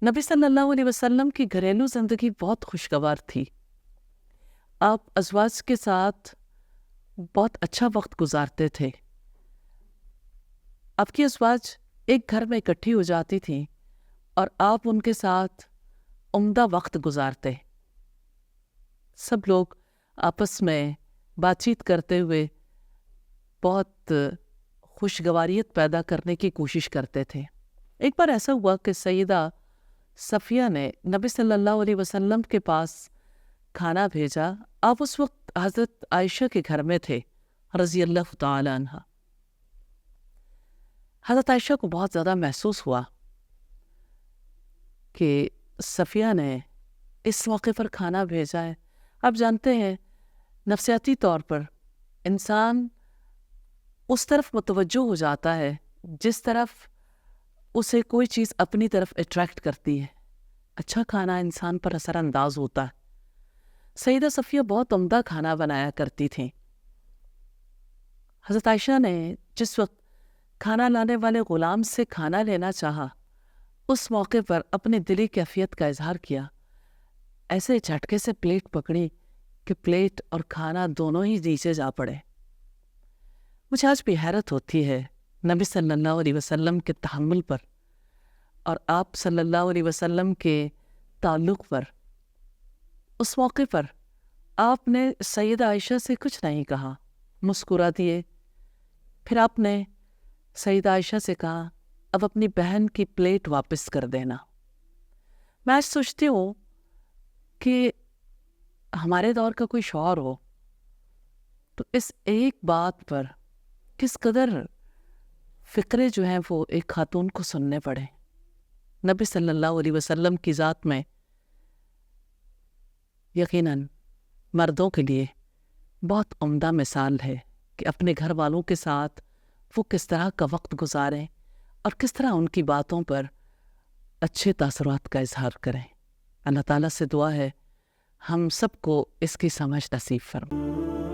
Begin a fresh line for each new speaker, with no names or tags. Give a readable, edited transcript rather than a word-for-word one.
نبی صلی اللہ علیہ وسلم کی گھریلو زندگی بہت خوشگوار تھی۔ آپ ازواج کے ساتھ بہت اچھا وقت گزارتے تھے۔ آپ کی ازواج ایک گھر میں اکٹھی ہو جاتی تھیں اور آپ ان کے ساتھ عمدہ وقت گزارتے۔ سب لوگ آپس میں بات چیت کرتے ہوئے بہت خوشگواریت پیدا کرنے کی کوشش کرتے تھے۔ ایک بار ایسا ہوا کہ سیدہ صفیہ نے نبی صلی اللہ علیہ وسلم کے پاس کھانا بھیجا۔ آپ اس وقت حضرت عائشہ کے گھر میں تھے رضی اللہ تعالی عنہ۔ حضرت عائشہ کو بہت زیادہ محسوس ہوا کہ صفیہ نے اس موقع پر کھانا بھیجا ہے۔ آپ جانتے ہیں نفسیاتی طور پر انسان اس طرف متوجہ ہو جاتا ہے جس طرف اسے کوئی چیز اپنی طرف اٹریکٹ کرتی ہے۔ اچھا کھانا انسان پر اثر انداز ہوتا ہے۔ سیدہ صفیہ بہت عمدہ کھانا بنایا کرتی تھیں۔ حضرت عائشہ نے جس وقت کھانا لانے والے غلام سے کھانا لینا چاہا، اس موقع پر اپنی دلی کیفیت کا اظہار کیا۔ ایسے جھٹکے سے پلیٹ پکڑی کہ پلیٹ اور کھانا دونوں ہی نیچے جا پڑے۔ مجھے آج بھی حیرت ہوتی ہے نبی صلی اللہ علیہ وسلم کے تحمل پر اور آپ صلی اللہ علیہ وسلم کے تعلق پر۔ اس موقع پر آپ نے سیدہ عائشہ سے کچھ نہیں کہا، مسکرا دیے۔ پھر آپ نے سیدہ عائشہ سے کہا اب اپنی بہن کی پلیٹ واپس کر دینا۔ میں آج سوچتی ہوں کہ ہمارے دور کا کوئی شوہر ہو تو اس ایک بات پر کس قدر فقرے جو ہیں وہ ایک خاتون کو سننے پڑے۔ نبی صلی اللہ علیہ وسلم کی ذات میں یقیناً مردوں کے لیے بہت عمدہ مثال ہے کہ اپنے گھر والوں کے ساتھ وہ کس طرح کا وقت گزاریں اور کس طرح ان کی باتوں پر اچھے تاثرات کا اظہار کریں۔ اللہ تعالیٰ سے دعا ہے ہم سب کو اس کی سمجھ نصیب فرمائے۔